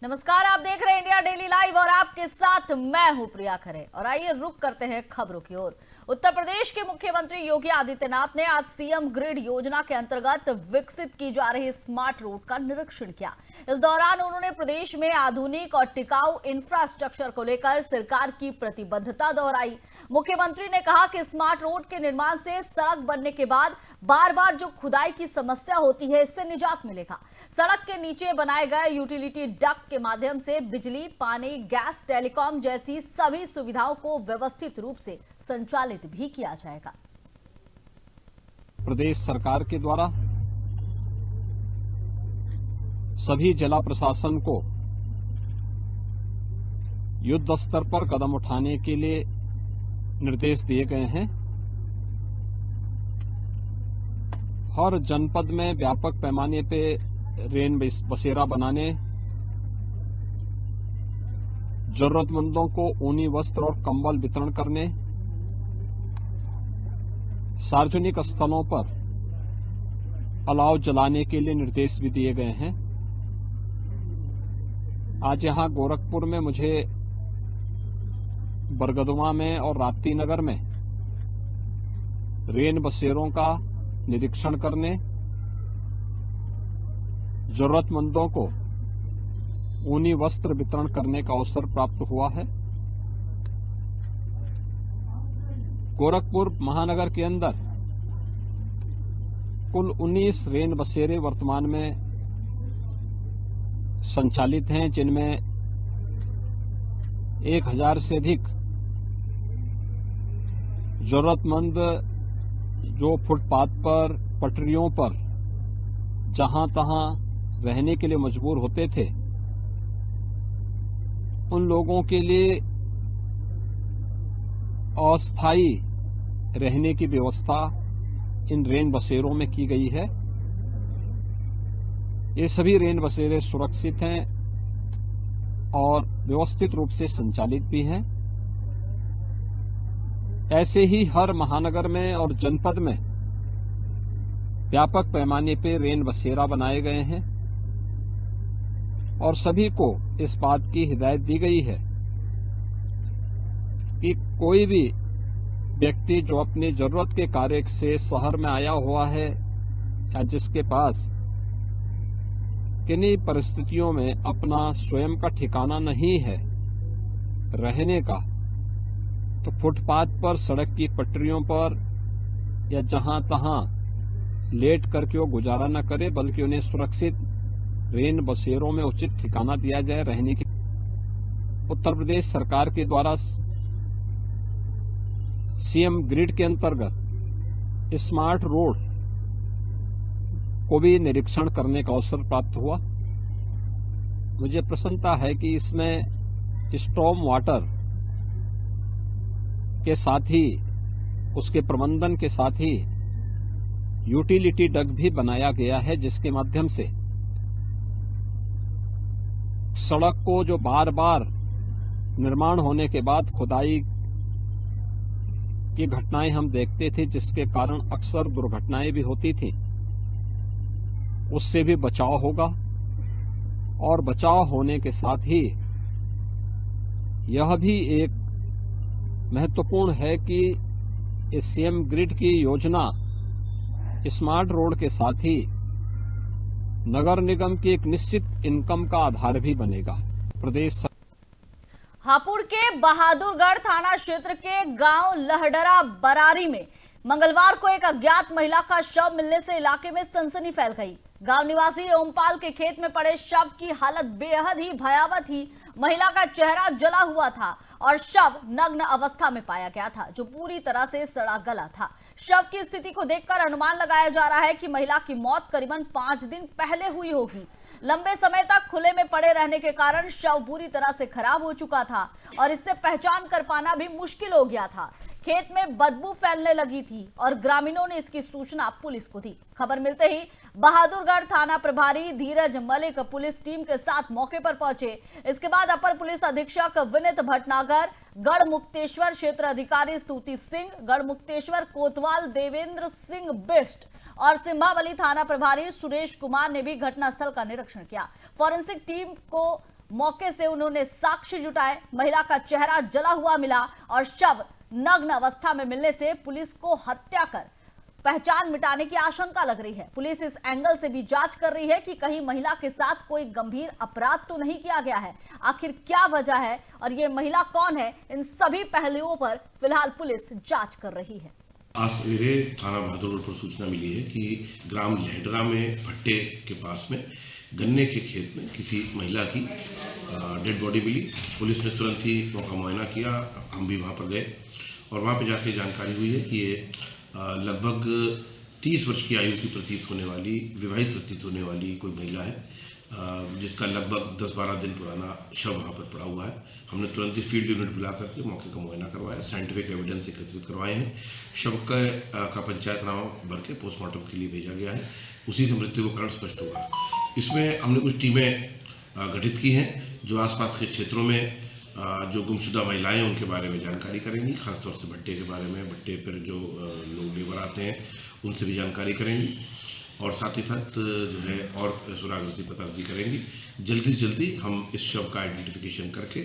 नमस्कार, आप देख रहे हैं इंडिया डेली लाइव और आपके साथ मैं हूं प्रिया खरे। और आइए रुक करते हैं खबरों की ओर। उत्तर प्रदेश के मुख्यमंत्री योगी आदित्यनाथ ने आज सीएम ग्रिड योजना के अंतर्गत विकसित की जा रही स्मार्ट रोड का निरीक्षण किया। इस दौरान उन्होंने प्रदेश में आधुनिक और टिकाऊ इंफ्रास्ट्रक्चर को लेकर सरकार की प्रतिबद्धता दोहराई। मुख्यमंत्री ने कहा कि स्मार्ट रोड के निर्माण से सड़क बनने के बाद बार बार जो खुदाई की समस्या होती है, इससे निजात मिलेगा। सड़क के नीचे बनाए गए यूटिलिटी डक्ट के माध्यम से बिजली, पानी, गैस, टेलीकॉम जैसी सभी सुविधाओं को व्यवस्थित रूप से संचालित भी किया जाएगा। प्रदेश सरकार के द्वारा सभी जिला प्रशासन को युद्ध स्तर पर कदम उठाने के लिए निर्देश दिए गए हैं। हर जनपद में व्यापक पैमाने पे रेन बसेरा बनाने, जरूरतमंदों को ऊनी वस्त्र और कंबल वितरण करने, सार्वजनिक स्थलों पर अलाव जलाने के लिए निर्देश भी दिए गए हैं। आज यहां गोरखपुर में मुझे बरगदुआ में और राप्ती नगर में रेन बसेरों का निरीक्षण करने, जरूरतमंदों को ऊनी वस्त्र वितरण करने का अवसर प्राप्त हुआ है। गोरखपुर महानगर के अंदर कुल 19 रेन बसेरे वर्तमान में संचालित हैं, जिनमें 1000 से अधिक जरूरतमंद जो फुटपाथ पर, पटरियों पर जहां तहां रहने के लिए मजबूर होते थे, उन लोगों के लिए अस्थायी रहने की व्यवस्था इन रेन बसेरों में की गई है। ये सभी रेन बसेरे सुरक्षित हैं और व्यवस्थित रूप से संचालित भी हैं। ऐसे ही हर महानगर में और जनपद में व्यापक पैमाने पर रेन बसेरा बनाए गए हैं और सभी को इस बात की हिदायत दी गई है कि कोई भी व्यक्ति जो अपनी जरूरत के कार्य से शहर में आया हुआ है या जिसके पास किन्हीं परिस्थितियों में अपना स्वयं का ठिकाना नहीं है रहने का, तो फुटपाथ पर, सड़क की पटरियों पर या जहां तहां लेट करके वो गुजारा न करे, बल्कि उन्हें सुरक्षित रेन बसेरों में उचित ठिकाना दिया जाए रहने की। उत्तर प्रदेश सरकार के द्वारा सीएम ग्रिड के अंतर्गत स्मार्ट रोड को भी निरीक्षण करने का अवसर प्राप्त हुआ। मुझे प्रसन्नता है कि इसमें स्टॉर्म वाटर के साथ ही उसके प्रबंधन के साथ ही यूटिलिटी डक्ट भी बनाया गया है, जिसके माध्यम से सड़क को जो बार बार निर्माण होने के बाद खुदाई की घटनाएं हम देखते थे, जिसके कारण अक्सर दुर्घटनाएं भी होती थी, उससे भी बचाव होगा। और बचाव होने के साथ ही यह भी एक महत्वपूर्ण है कि इस सीएम ग्रिड की योजना स्मार्ट रोड के साथ ही नगर निगम की एक निश्चित इनकम का आधार भी बनेगा। प्रदेश हापुड़ के बहादुरगढ़ थाना क्षेत्र के गांव लहडरा बरारी में मंगलवार को एक अज्ञात महिला का शव मिलने से इलाके में सनसनी फैल गई। गांव निवासी ओमपाल के खेत में पड़े शव की हालत बेहद ही भयावह थी। महिला का चेहरा जला हुआ था और शव नग्न अवस्था में पाया गया था, जो पूरी तरह से सड़ा गला था। शव की स्थिति को देखकर अनुमान लगाया जा रहा है कि महिला की मौत करीबन 5 दिन पहले हुई होगी। लंबे समय तक खुले में पड़े रहने के कारण शव पूरी तरह से खराब हो चुका था और इससे पहचान कर पाना भी मुश्किल हो गया था। खेत में बदबू फैलने लगी थी और ग्रामीणों ने इसकी सूचना पुलिस को दी। खबर मिलते ही बहादुरगढ़ थाना प्रभारी धीरज मलिक पुलिस टीम के साथ मौके पर पहुंचे। इसके बाद अपर पुलिस अधीक्षक विनीत भटनागर, गढ़ मुक्तेश्वर क्षेत्र अधिकारी स्तुति सिंह, गढ़ मुक्तेश्वर कोतवाल देवेंद्र सिंह बिष्ट और सिंभावली थाना प्रभारी सुरेश कुमार ने भी घटनास्थल का निरीक्षण किया। फॉरेंसिक टीम को मौके से उन्होंने साक्ष्य जुटाए। महिला का चेहरा जला हुआ मिला और शव नग्न अवस्था में मिलने से पुलिस को हत्या कर पहचान मिटाने की आशंका लग रही है। पुलिस इस एंगल से भी जांच कर रही है कि कहीं महिला के साथ कोई गंभीर अपराध तो नहीं किया गया है। आखिर क्या वजह है और ये महिला कौन है, इन सभी पहलुओं पर फिलहाल पुलिस जांच कर रही है। आज सवेरे थाना बहादुर रोड पर सूचना मिली है कि ग्राम लहडरा में भट्टे के पास में गन्ने के खेत में किसी महिला की डेड बॉडी मिली। पुलिस ने तुरंत ही मौका मुआयना किया, हम भी वहाँ पर गए और वहाँ पर जाके जानकारी हुई है कि ये लगभग 30 वर्ष की आयु की प्रतीत होने वाली, विवाहित प्रतीत होने वाली कोई महिला है, जिसका लगभग 10-12 दिन पुराना शव वहाँ पर पड़ा हुआ है। हमने तुरंत ही फील्ड यूनिट बुला करके मौके का मुआयना करवाया, साइंटिफिक एविडेंस एकत्रित करवाए हैं। शव का पंचायतनामा भर के पोस्टमार्टम के लिए भेजा गया है। उसी से मृत्यु का कारण स्पष्ट होगा। इसमें हमने कुछ टीमें गठित की हैं जो आसपास के क्षेत्रों में जो गुमशुदा महिलाएं हैं उनके बारे में जानकारी करेंगी, खासतौर से भट्टे के बारे में, भट्टे पर जो लोग लेबर आते हैं उनसे भी जानकारी करेंगी और साथ ही साथ जो है और सुरागरसी पतारसी करेंगी। जल्दी से जल्दी हम इस शव का आइडेंटिफिकेशन करके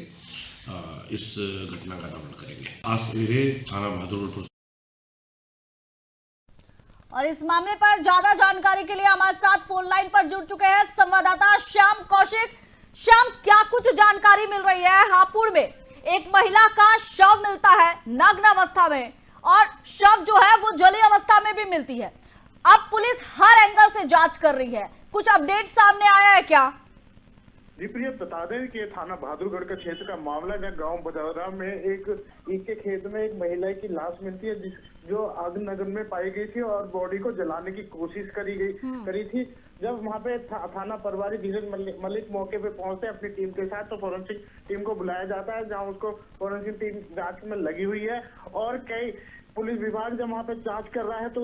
इस घटना का अनावरण करेंगे। आज सवेरे थाना बहादुर रोड और इस मामले पर ज्यादा जानकारी के लिए हमारे साथ फोन लाइन पर जुड़ चुके हैं संवाददाता श्याम कौशिक। श्याम, क्या कुछ जानकारी मिल रही है? हापुड़ में एक महिला का शव मिलता है नग्न अवस्था में और शव जो है वो जली अवस्था में भी मिलती है। अब पुलिस हर एंगल से जांच कर रही है, कुछ अपडेट सामने आया है क्या? जी प्रिय, बता दें कि थाना बहादुरगढ़ का क्षेत्र का मामला है। गांव बदौरा में एक ईख के खेत में एक महिला की लाश मिलती है जो आग नगर में पाई गई थी और बॉडी को जलाने की कोशिश करी थी। जब वहां पे थाना प्रभारी धीरज मलिक मौके पे पहुंचते हैं अपनी टीम के साथ, तो फोरेंसिक टीम को बुलाया जाता है, जहां उसको फोरेंसिक टीम जांच में लगी हुई है और कई पुलिस विभाग जब वहाँ पे जांच कर रहा है तो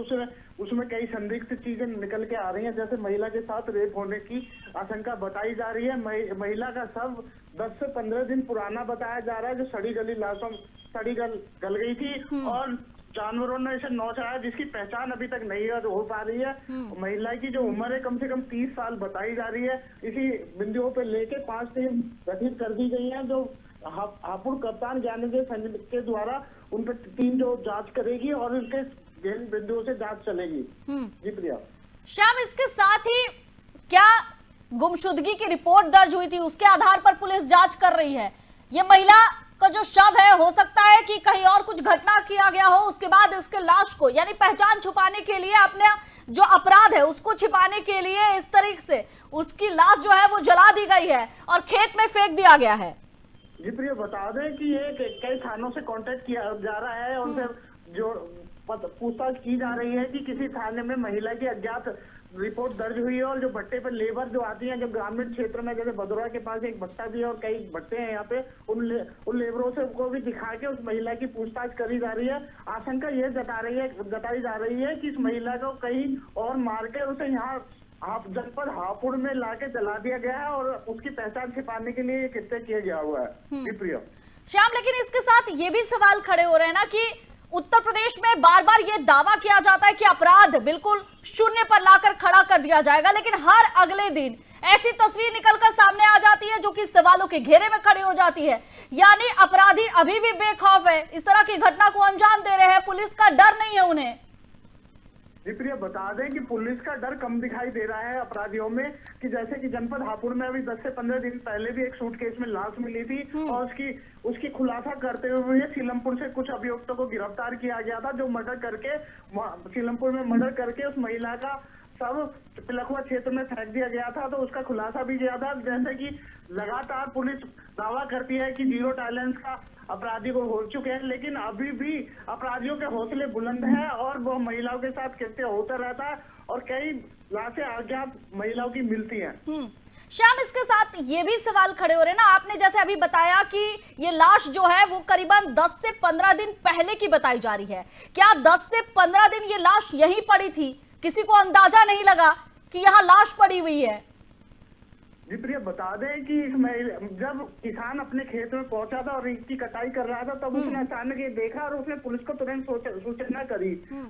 उसमें कई संदिग्ध चीजें निकल के आ रही हैं। जैसे महिला के साथ रेप होने की आशंका बताई जा रही है। महिला का शव 10 से 15 दिन पुराना बताया जा रहा है, जो सड़ी गली लाशों सड़ी गल गई थी और जानवरों ने इसे नौचाया, जिसकी पहचान अभी तक नहीं हो पा रही है। महिला की जो उम्र है कम से कम 30 साल बताई जा रही है। इसी बिंदुओं पे लेके 5 टीम गठित कर दी गई है, जो हापुड़ कप्तान ज्ञानेंद्र संजय के द्वारा उन पर टीम जो जांच करेगी और उनके बिंदुओं से जांच चलेगी। जी प्रिया। श्याम, इसके साथ ही क्या गुमशुदगी की रिपोर्ट दर्ज हुई थी, उसके आधार पर पुलिस जांच कर रही है? ये महिला का जो शव है, हो सकता है कि कहीं और कुछ घटना किया गया हो, उसके बाद इसके लाश को यानी पहचान छुपाने के लिए, अपने जो अपराध है उसको छिपाने के लिए इस तरीके से उसकी लाश जो है वो जला दी गई है और खेत में फेंक दिया गया है। जी प्रिय, बता दें कि ये कई थानों से कांटेक्ट किया जा रहा है, उनसे जो पूछताछ की जा रही है कि किसी थाने में महिला की अज्ञात रिपोर्ट दर्ज हुई है और जो भट्टे पर लेबर जो आती हैं, जो ग्रामीण क्षेत्र में जैसे भदौरा के पास एक भट्टा भी है और कई भट्टे हैं यहाँ पे, उन लेबरों से को भी दिखा के उस महिला की पूछताछ करी जा रही है। आशंका ये जताई जा रही है कि इस महिला को कहीं और मार के उसे यहाँ जनपद हापुड़ में लाके जला दिया गया है और उसकी पहचान छिपाने के लिए ये कृत्य किया गया हुआ है। प्रिया। श्याम, लेकिन इसके साथ ये भी सवाल खड़े हो रहे हैं ना कि उत्तर प्रदेश में बार बार ये दावा किया जाता है कि अपराध बिल्कुल शून्य पर लाकर खड़ा कर दिया जाएगा, लेकिन हर अगले दिन ऐसी तस्वीर निकलकर सामने आ जाती है जो कि सवालों के घेरे में खड़ी हो जाती है। यानी अपराधी अभी भी बेखौफ है, इस तरह की घटना को अंजाम दे रहे हैं, पुलिस का डर नहीं है उन्हें। जी प्रिया, बता दें कि पुलिस का डर कम दिखाई दे रहा है अपराधियों में, कि जैसे कि जनपद हापुड़ में अभी 10 से 15 दिन पहले भी एक सूटकेस में लाश मिली थी और उसकी खुलासा करते हुए सीलमपुर से कुछ अभियुक्तों को गिरफ्तार किया गया था, जो मर्डर करके सीलमपुर में मर्डर करके उस महिला का सब पिलखुआ क्षेत्र में फेंक दिया गया था। तो उसका खुलासा भी किया था। जैसे कि लगातार पुलिस दावा करती है कि जीरो टॉलरेंस का अपराधी को हो चुके हैं, लेकिन अभी भी अपराधियों के हौसले बुलंद हैं और वो महिलाओं के साथ कृत्य होता रहता है और कई लाशें अज्ञात महिलाओं की मिलती हैं। श्याम, इसके साथ ये भी सवाल खड़े हो रहे हैं ना, आपने जैसे अभी बताया कि ये लाश जो है वो करीबन 10 से 15 दिन पहले की बताई जा रही है। क्या 10 से 15 दिन ये लाश यहीं पड़ी थी? किसी को अंदाजा नहीं लगा कि यहाँ लाश पड़ी हुई है? जी प्रिया, बता दें कि इस महिला जब किसान अपने खेत में पहुंचा था और इसकी कटाई कर रहा था, तब उसने अचानक ये देखा और उसने पुलिस को तुरंत सूचना करी।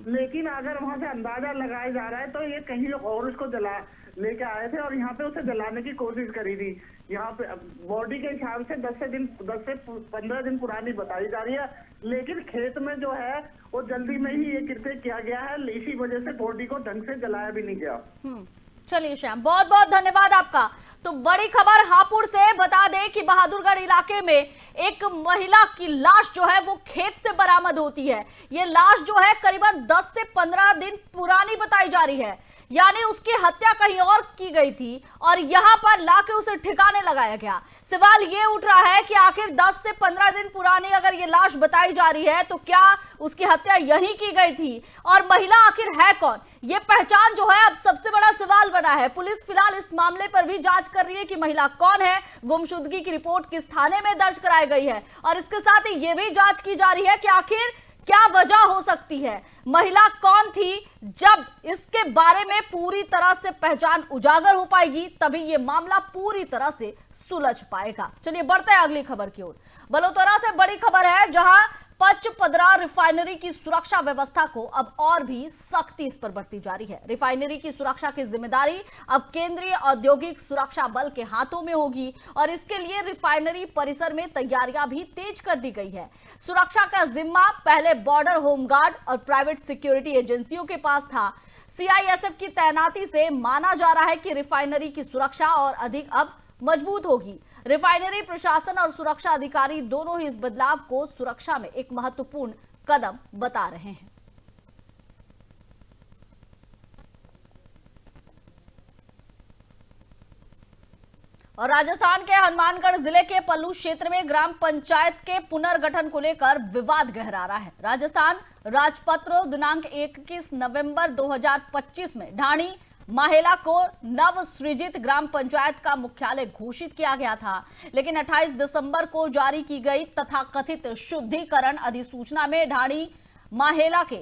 लेकिन अगर वहां से अंदाजा लगाया जा रहा है तो ये कहीं लोग और उसको जला लेके आए थे और यहाँ पे उसे जलाने की कोशिश करी थी। यहाँ पे बॉडी के हिसाब से 10 से 15 दिन पुरानी बताई जा रही है, लेकिन खेत में जो है वो जल्दी में ही ये कृत्य किया गया है, इसी वजह से बॉडी को ढंग से जलाया भी नहीं गया। चलिए श्याम, बहुत बहुत धन्यवाद आपका। तो बड़ी खबर हापुड़ से, बता दें कि बहादुरगढ़ इलाके में एक महिला की लाश जो है वो खेत से बरामद होती है। ये लाश जो है करीबन 10 से 15 दिन पुरानी बताई जा रही है, यानी उसकी हत्या कहीं और की गई थी और यहां पर लाके उसे ठिकाने लगाया गया। सवाल ये उठ रहा है कि आखिर 10 से 15 दिन पुरानी अगर ये लाश बताई जा रही है तो क्या उसकी हत्या यहीं की गई थी, और महिला आखिर है कौन? ये पहचान जो है अब सबसे बड़ा सवाल बना है। पुलिस फिलहाल इस मामले पर भी जांच कर रही है कि महिला कौन है, गुमशुदगी की रिपोर्ट किस थाने में दर्ज कराई गई है, और इसके साथ ही ये भी जांच की जा रही है कि आखिर क्या वजह हो सकती है, महिला कौन थी। जब इसके बारे में पूरी तरह से पहचान उजागर हो पाएगी तभी यह मामला पूरी तरह से सुलझ पाएगा। चलिए बढ़ते हैं अगली खबर की ओर। बलोतरा से बड़ी खबर है, जहां पचपदरा रिफाइनरी की सुरक्षा व्यवस्था को अब और भी सख्ती इस पर बढ़ती जा रही है। रिफाइनरी की सुरक्षा की जिम्मेदारी अब केंद्रीय औद्योगिक सुरक्षा बल के हाथों में होगी और इसके लिए रिफाइनरी परिसर में तैयारियां भी तेज कर दी गई है। सुरक्षा का जिम्मा पहले बॉर्डर होमगार्ड और प्राइवेट सिक्योरिटी एजेंसियों के पास था। सीआईएसएफ की तैनाती से माना जा रहा है कि रिफाइनरी की सुरक्षा और अधिक अब मजबूत होगी। रिफाइनरी प्रशासन और सुरक्षा अधिकारी दोनों ही इस बदलाव को सुरक्षा में एक महत्वपूर्ण कदम बता रहे हैं। और राजस्थान के हनुमानगढ़ जिले के पल्लू क्षेत्र में ग्राम पंचायत के पुनर्गठन को लेकर विवाद गहरा रहा है। राजस्थान राजपत्र दिनांक 21 नवंबर 2025 में ढाणी माहेला को नव सृजित ग्राम पंचायत का मुख्यालय घोषित किया गया था, लेकिन 28 दिसंबर को जारी की गई तथाकथित शुद्धिकरण अधिसूचना में ढाणी माहेला के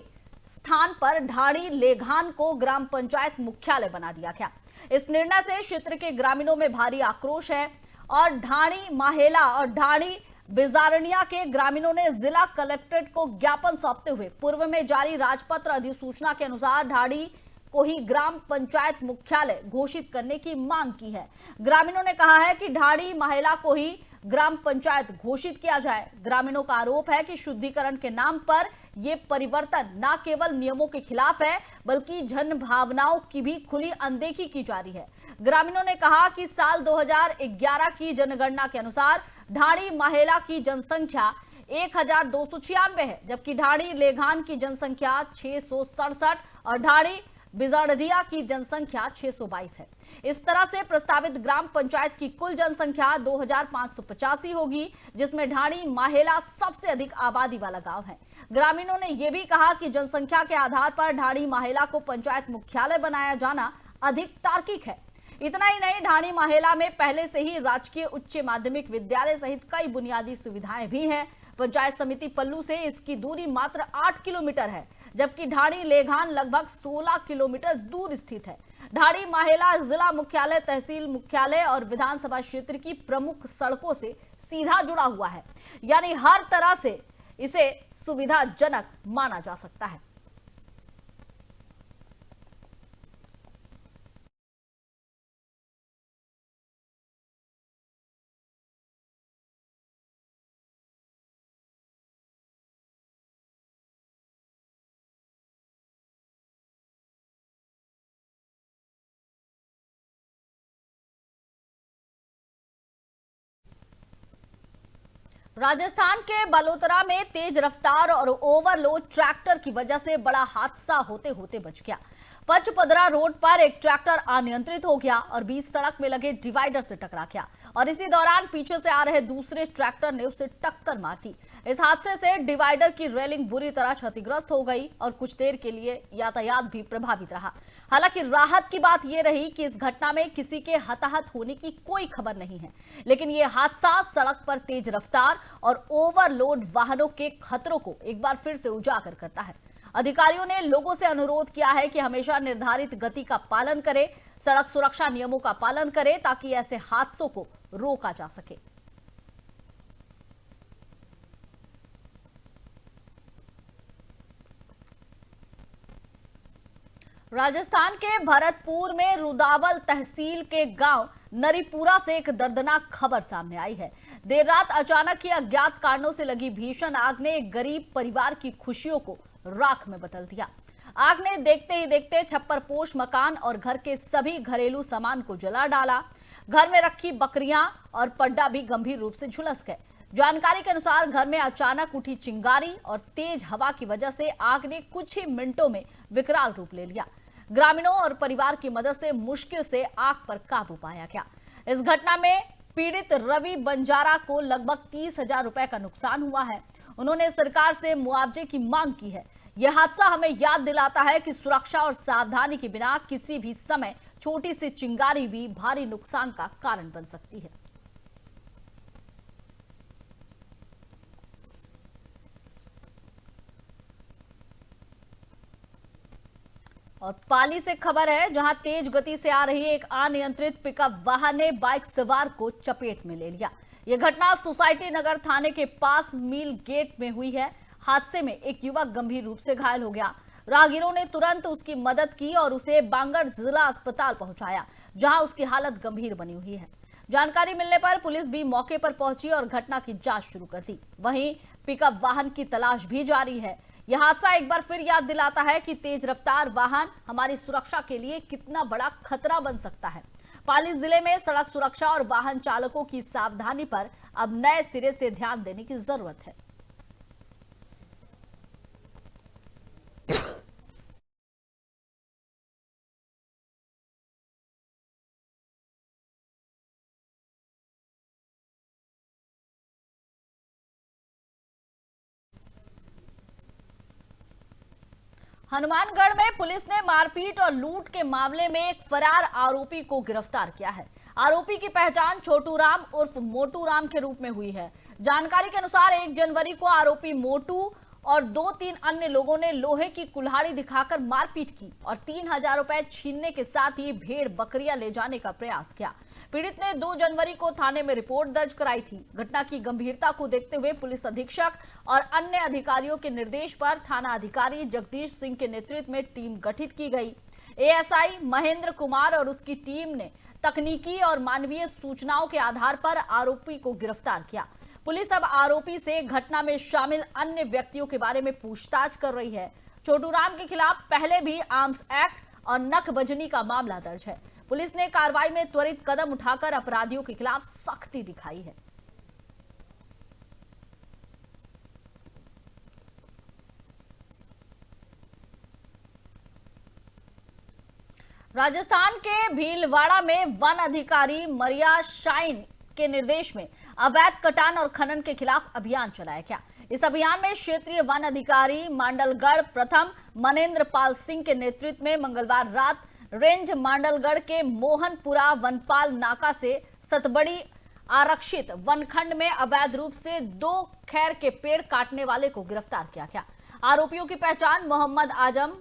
स्थान पर ढाणी लेघान को ग्राम पंचायत मुख्यालय बना दिया गया। इस निर्णय से क्षेत्र के ग्रामीणों में भारी आक्रोश है और ढाणी माहेला और ढाणी बिजारनिया के ग्रामीणों ने जिला कलेक्ट्रेट को ज्ञापन सौंपते हुए पूर्व में जारी राजपत्र अधिसूचना के अनुसार ढाणी को ही ग्राम पंचायत मुख्यालय घोषित करने की मांग की है। ग्रामीणों ने कहा है कि ढाणी माहेला को ही ग्राम पंचायत घोषित किया जाए। ग्रामीणों का आरोप है कि शुद्धिकरण के नाम पर यह परिवर्तन न केवल नियमों के खिलाफ है बल्कि जन भावनाओं की भी खुली अनदेखी की जा रही है। ग्रामीणों ने कहा कि साल 2011 की जनगणना के अनुसार ढाणी माहेला की जनसंख्या 1296 है, जबकि ढाणी लेघान की जनसंख्या 667 और ढाणी बिजारनिया की जनसंख्या 622 है। इस तरह से प्रस्तावित ग्राम पंचायत की कुल जनसंख्या 2585 होगी, जिसमें ढाणी माहेला सबसे अधिक आबादी वाला गांव है। ग्रामीणों ने यह भी कहा कि जनसंख्या के आधार पर ढाणी माहेला को पंचायत मुख्यालय बनाया जाना अधिक तार्किक है। इतना ही नहीं, ढाणी माहेला में पहले से ही राजकीय उच्च माध्यमिक विद्यालय सहित कई बुनियादी सुविधाएं भी हैं। पंचायत समिति पल्लू से इसकी दूरी मात्र 8 किलोमीटर है, जबकि ढाणी लेघान लगभग 16 किलोमीटर दूर स्थित है। ढाणी माहेला जिला मुख्यालय, तहसील मुख्यालय और विधानसभा क्षेत्र की प्रमुख सड़कों से सीधा जुड़ा हुआ है, यानी हर तरह से इसे सुविधाजनक माना जा सकता है। राजस्थान के बलोतरा में तेज रफ्तार और ओवरलोड ट्रैक्टर की वजह से बड़ा हादसा होते होते बच गया। पचपदरा रोड पर एक ट्रैक्टर अनियंत्रित हो गया और बीच सड़क में लगे डिवाइडर से टकरा गया और इसी दौरान पीछे से आ रहे दूसरे ट्रैक्टर ने उसे टक्कर मार दी। इस हादसे से डिवाइडर की रेलिंग बुरी तरह क्षतिग्रस्त हो गई और कुछ देर के लिए यातायात भी प्रभावित रहा। हालांकि राहत की बात यह रही कि इस घटना में किसी के हताहत होने की कोई खबर नहीं है, लेकिन यह हादसा सड़क पर तेज रफ्तार और ओवरलोड वाहनों के खतरों को एक बार फिर से उजागर करता है। अधिकारियों ने लोगों से अनुरोध किया है कि हमेशा निर्धारित गति का पालन करें, सड़क सुरक्षा नियमों का पालन करें ताकि ऐसे हादसों को रोका जा सके। राजस्थान के भरतपुर में रुदावल तहसील के गांव नरीपुरा से एक दर्दनाक खबर सामने आई है। देर रात अचानक ही अज्ञात कारणों से लगी भीषण आग ने एक गरीब परिवार की खुशियों को राख में बदल दिया। आग ने देखते ही देखते छप्परपोश मकान और घर के सभी घरेलू सामान को जला डाला। घर में रखी बकरियां और पड्डा भी गंभीर रूप से झुलस गए। जानकारी के अनुसार घर में अचानक उठी चिंगारी और तेज हवा की वजह से आग ने कुछ ही मिनटों में विकराल रूप ले लिया। ग्रामीणों और परिवार की मदद से मुश्किल से आग पर काबू पाया गया। इस घटना में पीड़ित रवि बंजारा को लगभग 30,000 रुपए का नुकसान हुआ है। उन्होंने सरकार से मुआवजे की मांग की है। यह हादसा हमें याद दिलाता है कि सुरक्षा और सावधानी के बिना किसी भी समय छोटी सी चिंगारी भी भारी नुकसान का कारण बन सकती है। और पाली से खबर है, जहां तेज गति से आ रही एक अनियंत्रित पिकअप वाहन ने बाइक सवार को चपेट में ले लिया। यह घटना सोसाइटी नगर थाने के पास मिल गेट में हुई है। हादसे में एक युवक गंभीर रूप से घायल हो गया। राहगीरों ने तुरंत उसकी मदद की और उसे बांगड़ जिला अस्पताल पहुंचाया, जहां उसकी हालत गंभीर बनी हुई है। जानकारी मिलने पर पुलिस भी मौके पर पहुंची और घटना की जांच शुरू कर दी। वहीं पिकअप वाहन की तलाश भी जारी है। यह हादसा एक बार फिर याद दिलाता है कि तेज रफ्तार वाहन हमारी सुरक्षा के लिए कितना बड़ा खतरा बन सकता है। पाली जिले में सड़क सुरक्षा और वाहन चालकों की सावधानी पर अब नए सिरे से ध्यान देने की जरूरत है। हनुमानगढ़ में पुलिस ने मारपीट और लूट के मामले में एक फरार आरोपी को गिरफ्तार किया है। आरोपी की पहचान छोटू राम उर्फ मोटू राम के रूप में हुई है। जानकारी के अनुसार 1 जनवरी को आरोपी मोटू और 2-3 अन्य लोगों ने लोहे की कुल्हाड़ी दिखाकर मारपीट की और 3,000 रुपए छीनने के साथ ही भेड़ बकरियां ले जाने का प्रयास किया। पीड़ित ने 2 जनवरी को थाने में रिपोर्ट दर्ज कराई थी। घटना की गंभीरता को देखते हुए पुलिस अधीक्षक और अन्य अधिकारियों के निर्देश पर थाना अधिकारी जगदीश सिंह के नेतृत्व में टीम गठित की गई। एएसआई महेंद्र कुमार और उसकी टीम ने तकनीकी और मानवीय सूचनाओं के आधार पर आरोपी को गिरफ्तार किया। पुलिस अब आरोपी से घटना में शामिल अन्य व्यक्तियों के बारे में पूछताछ कर रही है। छोटू राम के खिलाफ पहले भी आर्म्स एक्ट और नकबजनी का मामला दर्ज है। पुलिस ने कार्रवाई में त्वरित कदम उठाकर अपराधियों के खिलाफ सख्ती दिखाई है। राजस्थान के भीलवाड़ा में वन अधिकारी मरिया शाइन के निर्देश में अवैध कटान और खनन के खिलाफ अभियान चलाया गया। इस अभियान में क्षेत्रीय वन अधिकारी मांडलगढ़ प्रथम मनेंद्र पाल सिंह के नेतृत्व में मंगलवार रात रेंज मांडलगढ़ के मोहनपुरा वनपाल नाका से सतबड़ी आरक्षित वनखंड में अवैध रूप से 2 खैर के पेड़ काटने वाले को गिरफ्तार किया गया। आरोपियों की पहचान मोहम्मद आजम,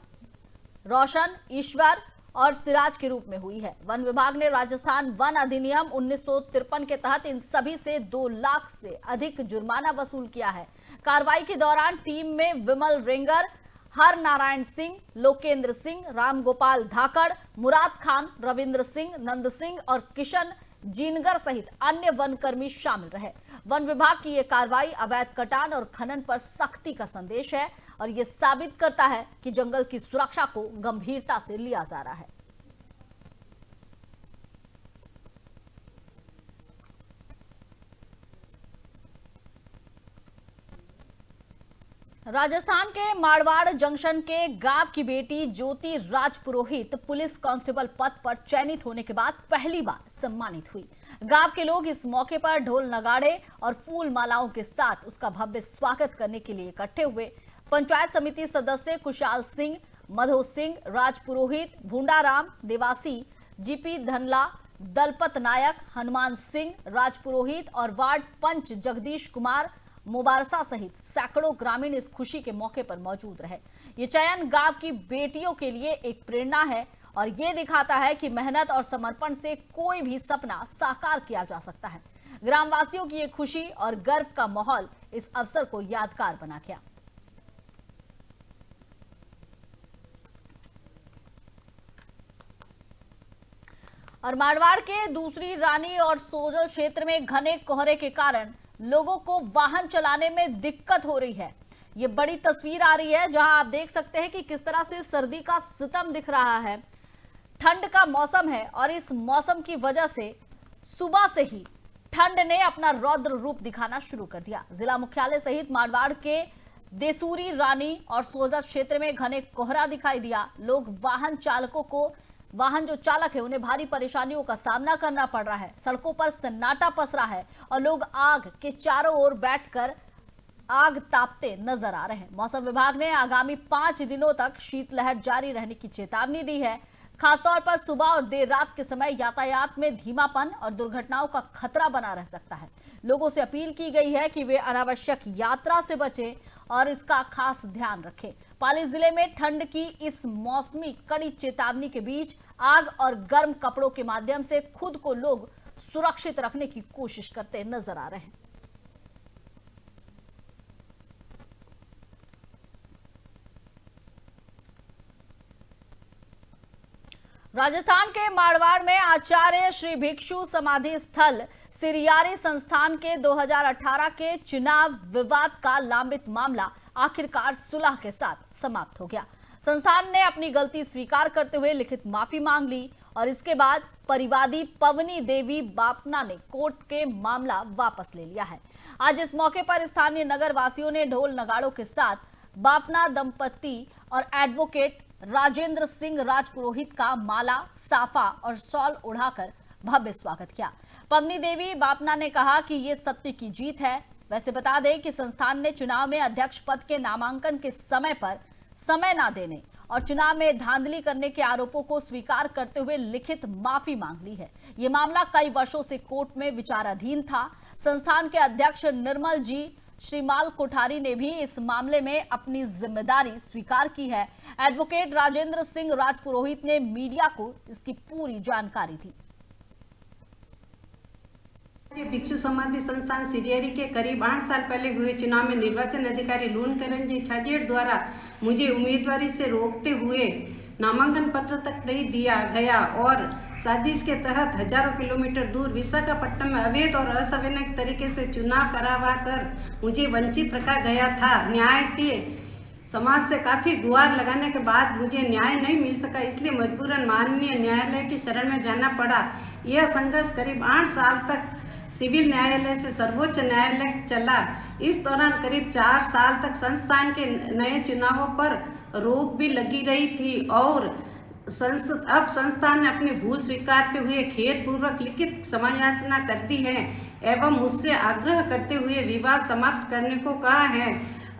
रोशन, ईश्वर और सिराज के रूप में हुई है। वन विभाग ने राजस्थान वन अधिनियम 1953 के तहत इन सभी से 2 लाख से अधिक जुर्माना वसूल किया है। कार्रवाई के दौरान टीम में विमल रेंगर, हर नारायण सिंह, लोकेंद्र सिंह, रामगोपाल धाकड़, मुराद खान, रविंद्र सिंह, नंद सिंह और किशन जीनगर सहित अन्य वनकर्मी शामिल रहे। वन विभाग की यह कार्रवाई अवैध कटान और खनन पर सख्ती का संदेश है और यह साबित करता है कि जंगल की सुरक्षा को गंभीरता से लिया जा रहा है। राजस्थान के मारवाड़ जंक्शन के गांव की बेटी ज्योति राजपुरोहित पुलिस कांस्टेबल पद पर चयनित होने के बाद पहली बार सम्मानित हुई। गांव के लोग इस मौके पर ढोल नगाड़े और फूल मालाओं के साथ उसका भव्य स्वागत करने के लिए इकट्ठे हुए। पंचायत समिति सदस्य कुशाल सिंह, मधो सिंह राजपुरोहित, भूंडाराम देवासी, जीपी धनला, दलपत नायक, हनुमान सिंह राजपुरोहित और वार्ड पंच जगदीश कुमार मुबारसा सहित सैकड़ों ग्रामीण इस खुशी के मौके पर मौजूद रहे। ये चयन गांव की बेटियों के लिए एक प्रेरणा है और ये दिखाता है कि मेहनत और समर्पण से कोई भी सपना साकार किया जा सकता है। ग्रामवासियों की ये खुशी और गर्व का माहौल इस अवसर को यादगार बना गया। और मारवाड़ के दूसरी रानी और सोजल क्षेत्र में घने कोहरे के कारण लोगों को वाहन चलाने में दिक्कत हो रही है। ये बड़ी तस्वीर आ रही है जहां आप देख सकते हैं कि किस तरह से सर्दी का सितम दिख रहा है। ठंड का मौसम है और इस मौसम की वजह से सुबह से ही ठंड ने अपना रौद्र रूप दिखाना शुरू कर दिया। जिला मुख्यालय सहित मारवाड़ के देसूरी रानी और सोजल क्षेत्र में घने कोहरा दिखाई दिया। लोग वाहन जो चालक है उन्हें भारी परेशानियों का सामना करना पड़ रहा है। सड़कों पर सन्नाटा पसरा है और लोग आग के चारों ओर बैठकर आग तापते नजर आ रहे हैं। मौसम विभाग ने आगामी 5 दिनों तक शीतलहर जारी रहने की चेतावनी दी है। खासतौर पर सुबह और देर रात के समय यातायात में धीमापन और दुर्घटनाओं का खतरा बना रह सकता है। लोगों से अपील की गई है कि वे अनावश्यक यात्रा से बचें और इसका खास ध्यान रखें। पाली जिले में ठंड की इस मौसमी कड़ी चेतावनी के बीच आग और गर्म कपड़ों के माध्यम से खुद को लोग सुरक्षित रखने की कोशिश करते नजर आ रहे हैं। राजस्थान के मारवाड़ में आचार्य श्री भिक्षु समाधि स्थल सिरियारी संस्थान के 2018 के चुनाव विवाद का लंबित मामला आखिरकार सुलह के साथ समाप्त हो गया। संस्थान ने अपनी गलती स्वीकार करते हुए लिखित माफी मांग ली और इसके बाद परिवादी पवनी देवी बापना ने कोर्ट के मामला वापस ले लिया है। आज इस मौके पर स्थानीय नगर वासियों ने ढोल नगाड़ों के साथ बापना दंपति और एडवोकेट राजेंद्र सिंह राजपुरोहित का माला, साफा और शॉल उड़ाकर भव्य स्वागत किया। पवनी देवी बापना ने कहा कि ये सत्य की जीत है। वैसे बता दें कि संस्थान ने चुनाव में अध्यक्ष पद के नामांकन के समय पर समय न देने और चुनाव में धांधली करने के आरोपों को स्वीकार करते हुए लिखित माफी मांग ली है। ये मामला कई वर्षों से कोर्ट में विचाराधीन था। संस्थान के अध्यक्ष निर्मल जी श्रीमाल कोठारी ने भी इस मामले में अपनी जिम्मेदारी स्वीकार की है। एडवोकेट राजेंद्र सिंह राजपुरोहित ने मीडिया को इसकी पूरी जानकारी दी। भिक्षु समाधि संस्थान सिरियारी के करीब 8 साल पहले हुए चुनाव में निर्वाचन अधिकारी लूणकरण छाजेड़ द्वारा मुझे उम्मीदवारी से रोकते हुए नामांकन पत्र तक नहीं दिया गया और साजिश के तहत हजारों किलोमीटर दूर विशाखापट्टनम में अवैध और असंवैधानिक तरीके से चुनाव करवा कर मुझे वंचित रखा गया था। न्याय के समाज से काफ़ी गुहार लगाने के बाद मुझे न्याय नहीं मिल सका, इसलिए मजबूरन माननीय न्यायालय की शरण में जाना पड़ा। यह संघर्ष करीब 8 साल तक सिविल न्यायालय से सर्वोच्च न्यायालय चला। इस दौरान करीब 4 साल तक संस्थान के नए चुनावों पर रोक भी लगी रही थी और अब संस्थान ने अपनी भूल स्वीकारते हुए खेदपूर्वक लिखित क्षमायाचना करती है एवं मुझसे आग्रह करते हुए विवाद समाप्त करने को कहा है।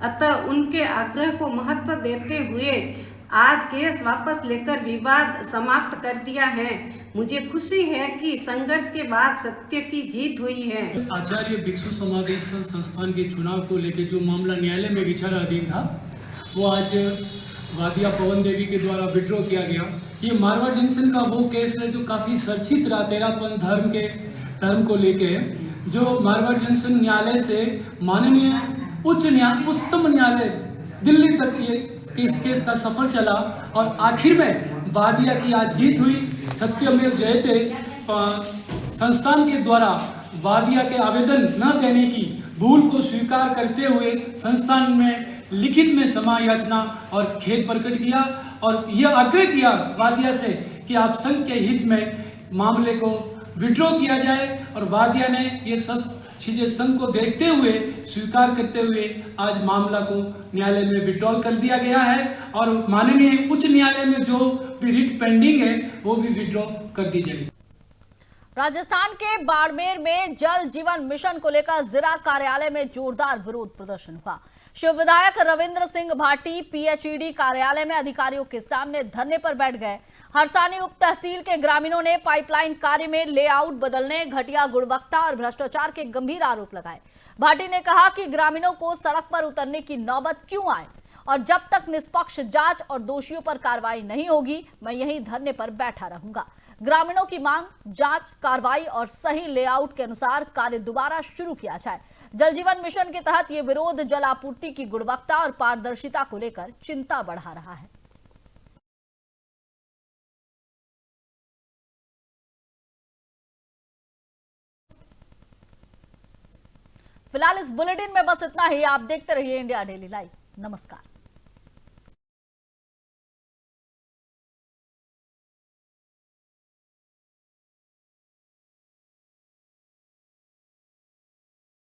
अतः उनके आग्रह को महत्व देते हुए आज केस वापस लेकर विवाद समाप्त कर दिया है। मुझे खुशी है कि संघर्ष के बाद सत्य की जीत हुई है। आचार्य भिक्षु समाधि संस्थान के चुनाव को लेकर जो मामला न्यायालय में विचाराधीन था वो आज वादिया पवन देवी के द्वारा विड्रॉ किया गया। ये मारवाड़ जंक्शन का वो केस है जो काफ़ी चर्चित रहा तेरापन धर्म को लेके, जो मारवाड़ जंक्शन न्यायालय से माननीय उच्चतम न्यायालय दिल्ली तक ये केस का सफर चला और आखिर में वादिया की आज जीत हुई। सत्यमेव जयते संस्थान के द्वारा वादिया के आवेदन न देने की भूल को स्वीकार करते हुए संस्थान में लिखित में क्षमा याचना और खेद प्रकट किया और यह आग्रह किया वादिया से कि आप संघ के हित में मामले को विड्रॉ किया जाए और वादिया ने ये सब चीजें संघ को देखते हुए स्वीकार करते हुए आज मामला को न्यायालय में विड्रॉल कर दिया गया है और माननीय उच्च न्यायालय में जो भी रिट पेंडिंग है वो भी विड्रॉ कर दी जाएगी। राजस्थान के बाड़मेर में जल जीवन मिशन को लेकर जिला कार्यालय में जोरदार विरोध प्रदर्शन हुआ। शिव विधायक रविंद्र सिंह भाटी पीएचईडी कार्यालय में अधिकारियों के सामने धरने पर बैठ गए। हरसानी उप तहसील के ग्रामीणों ने पाइपलाइन कार्य में लेआउट बदलने, घटिया गुणवत्ता और भ्रष्टाचार के गंभीर आरोप लगाए। भाटी ने कहा कि ग्रामीणों को सड़क पर उतरने की नौबत क्यों आए और जब तक निष्पक्ष जांच और दोषियों पर कार्रवाई नहीं होगी, मैं यहीं धरने पर बैठा रहूंगा। ग्रामीणों की मांग जांच, कार्रवाई और सही लेआउट के अनुसार कार्य दोबारा शुरू किया जाए। जल जीवन मिशन के तहत ये विरोध जल आपूर्ति की गुणवत्ता और पारदर्शिता को लेकर चिंता बढ़ा रहा है। फिलहाल इस बुलेटिन में बस इतना ही। आप देखते रहिए इंडिया डेली लाइव। नमस्कार।